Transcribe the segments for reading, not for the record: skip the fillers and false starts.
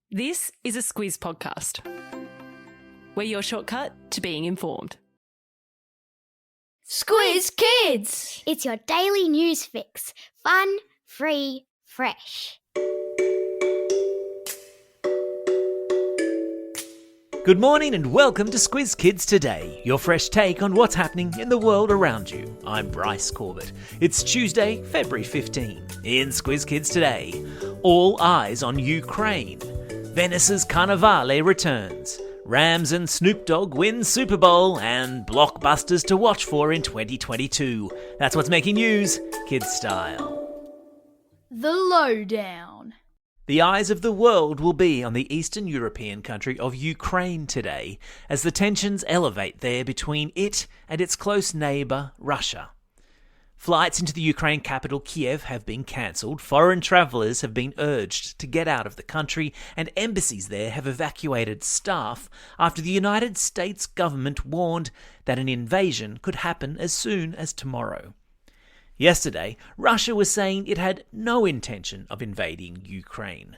This is a Squiz podcast. We're your shortcut to being informed. Squiz Kids! It's your daily news fix. Fun, free, fresh. Good morning and welcome to Squiz Kids Today, your fresh take on what's happening in the world around you. I'm Bryce Corbett. It's Tuesday, February 15. In Squiz Kids Today, all eyes on Ukraine. Venice's Carnevale returns. Rams and Snoop Dogg win Super Bowl, and blockbusters to watch for in 2022. That's what's making news, kids style. The lowdown. The eyes of the world will be on the Eastern European country of Ukraine today, as the tensions elevate there between it and its close neighbour, Russia. Flights into the Ukraine capital Kiev have been cancelled, foreign travellers have been urged to get out of the country, and embassies there have evacuated staff after the United States government warned that an invasion could happen as soon as tomorrow. Yesterday, Russia was saying it had no intention of invading Ukraine.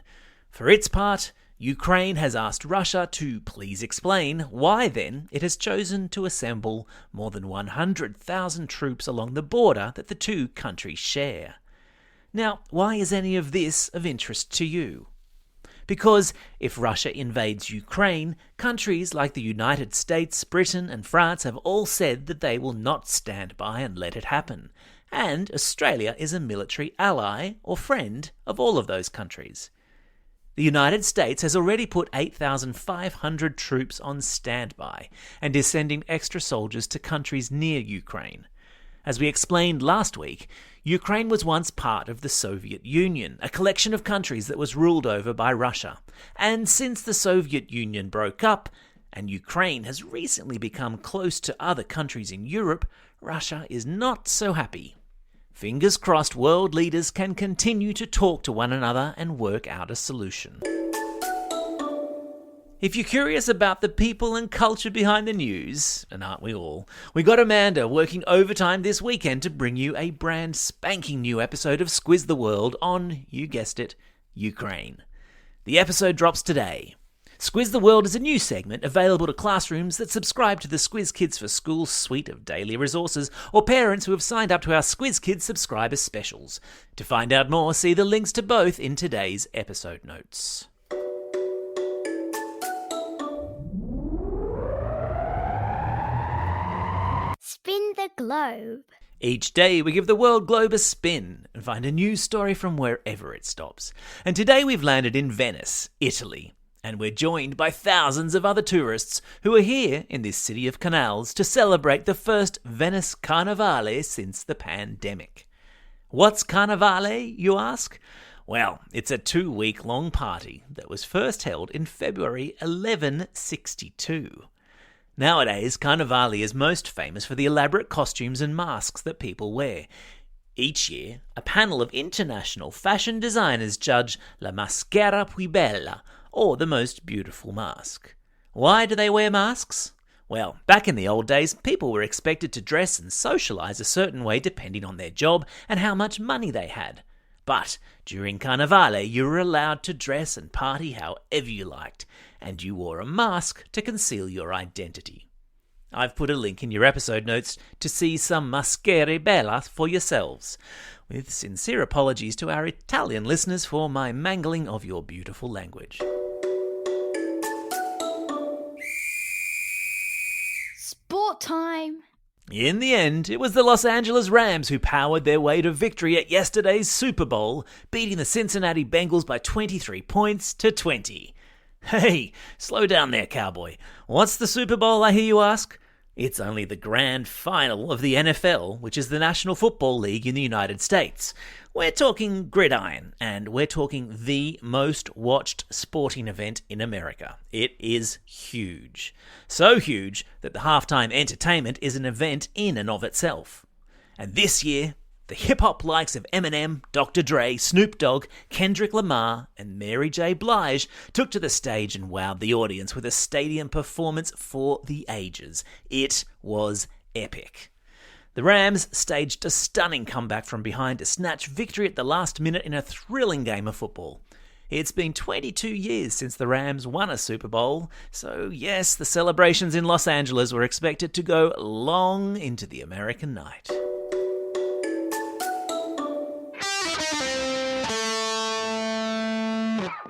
For its part, Ukraine has asked Russia to please explain why then it has chosen to assemble more than 100,000 troops along the border that the two countries share. Now, why is any of this of interest to you? Because if Russia invades Ukraine, countries like the United States, Britain and France have all said that they will not stand by and let it happen. And Australia is a military ally or friend of all of those countries. The United States has already put 8,500 troops on standby and is sending extra soldiers to countries near Ukraine. As we explained last week, Ukraine was once part of the Soviet Union, a collection of countries that was ruled over by Russia. And since the Soviet Union broke up, and Ukraine has recently become close to other countries in Europe, Russia is not so happy. Fingers crossed world leaders can continue to talk to one another and work out a solution. If you're curious about the people and culture behind the news, and aren't we all, we got Amanda working overtime this weekend to bring you a brand spanking new episode of Squiz the World on, you guessed it, Ukraine. The episode drops today. Squiz the World is a new segment available to classrooms that subscribe to the Squiz Kids for Schools suite of daily resources, or parents who have signed up to our Squiz Kids subscriber specials. To find out more, see the links to both in today's episode notes. Spin the globe. Each day we give the world globe a spin and find a news story from wherever it stops. And today we've landed in Venice, Italy. And we're joined by thousands of other tourists who are here in this city of canals to celebrate the first Venice Carnevale since the pandemic. What's Carnevale, you ask? Well, it's a 2-week-long party that was first held in February 1162. Nowadays, Carnevale is most famous for the elaborate costumes and masks that people wear. Each year, a panel of international fashion designers judge la maschera più bella, or the most beautiful mask. Why do they wear masks? Well, back in the old days, people were expected to dress and socialise a certain way depending on their job and how much money they had. But during Carnevale, you were allowed to dress and party however you liked, and you wore a mask to conceal your identity. I've put a link in your episode notes to see some maschere belle for yourselves, with sincere apologies to our Italian listeners for my mangling of your beautiful language. Sport time. In the end, it was the Los Angeles Rams who powered their way to victory at yesterday's Super Bowl, beating the Cincinnati Bengals by 23 points to 20. Hey, slow down there, cowboy. What's the Super Bowl, I hear you ask? It's only the grand final of the NFL, which is the National Football League in the United States. We're talking gridiron, and we're talking the most watched sporting event in America. It is huge. So huge that the halftime entertainment is an event in and of itself. And this year, the hip-hop likes of Eminem, Dr. Dre, Snoop Dogg, Kendrick Lamar, and Mary J. Blige took to the stage and wowed the audience with a stadium performance for the ages. It was epic. The Rams staged a stunning comeback from behind to snatch victory at the last minute in a thrilling game of football. It's been 22 years since the Rams won a Super Bowl, so yes, the celebrations in Los Angeles were expected to go long into the American night.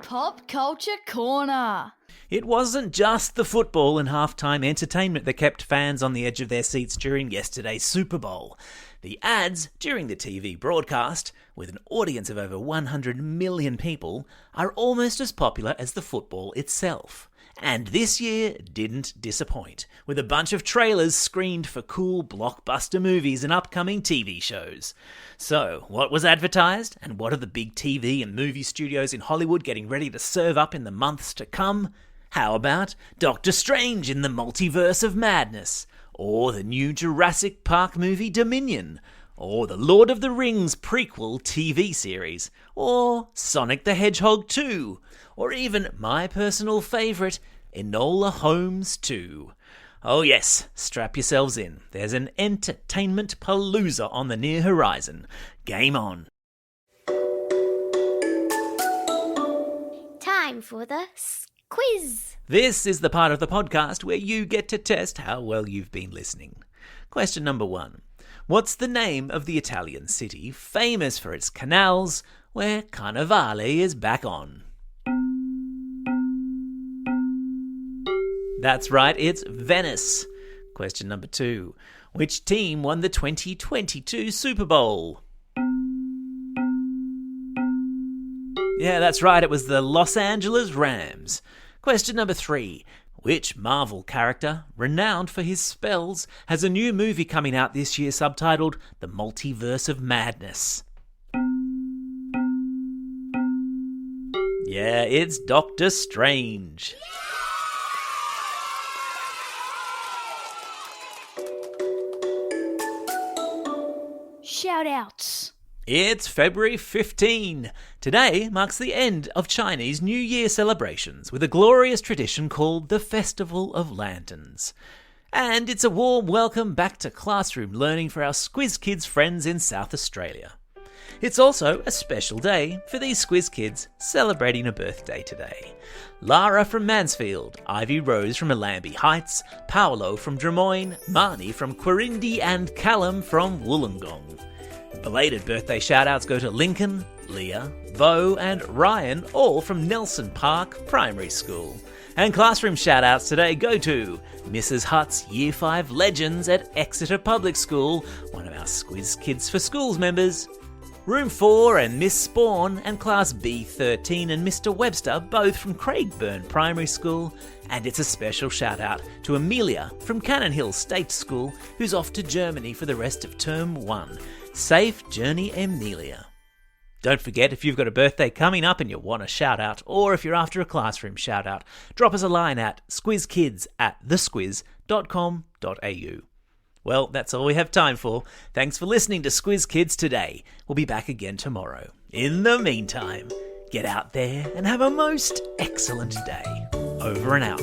Pop Culture Corner. It wasn't just the football and halftime entertainment that kept fans on the edge of their seats during yesterday's Super Bowl. The ads during the TV broadcast, with an audience of over 100 million people, are almost as popular as the football itself. And this year didn't disappoint, with a bunch of trailers screened for cool blockbuster movies and upcoming TV shows. So, what was advertised, and what are the big TV and movie studios in Hollywood getting ready to serve up in the months to come? How about Doctor Strange in the Multiverse of Madness? Or the new Jurassic Park movie Dominion? Or the Lord of the Rings prequel TV series? Or Sonic the Hedgehog 2? Or even my personal favourite, Enola Holmes 2? Oh yes, strap yourselves in. There's an entertainment palooza on the near horizon. Game on. Time for the quiz. This is the part of the podcast where you get to test how well you've been listening. Question number 1. What's the name of the Italian city famous for its canals where Carnevale is back on? That's right, it's Venice. Question number 2. Which team won the 2022 Super Bowl? Yeah, that's right, it was the Los Angeles Rams. Question number 3. Which Marvel character, renowned for his spells, has a new movie coming out this year subtitled The Multiverse of Madness? Yeah, it's Doctor Strange. Shout-outs. It's February 15. Today marks the end of Chinese New Year celebrations with a glorious tradition called the Festival of Lanterns. And it's a warm welcome back to classroom learning for our Squiz Kids friends in South Australia. It's also a special day for these Squiz Kids celebrating a birthday today. Lara from Mansfield, Ivy Rose from Allambie Heights, Paolo from Drummoyne, Marnie from Quirindi and Callum from Wollongong. Belated birthday shout-outs go to Lincoln, Leah, Bo and Ryan, all from Nelson Park Primary School. And classroom shout-outs today go to Mrs. Hutt's Year 5 Legends at Exeter Public School, one of our Squiz Kids for Schools members, Room 4 and Miss Spawn and Class B13 and Mr. Webster, both from Craigburn Primary School. And it's a special shout out to Amelia from Cannon Hill State School, who's off to Germany for the rest of Term 1. Safe journey, Amelia. Don't forget, if you've got a birthday coming up and you want a shout out, or if you're after a classroom shout out, drop us a line at squizkids@thesquiz.com.au. Well, that's all we have time for. Thanks for listening to Squiz Kids today. We'll be back again tomorrow. In the meantime, get out there and have a most excellent day. Over and out.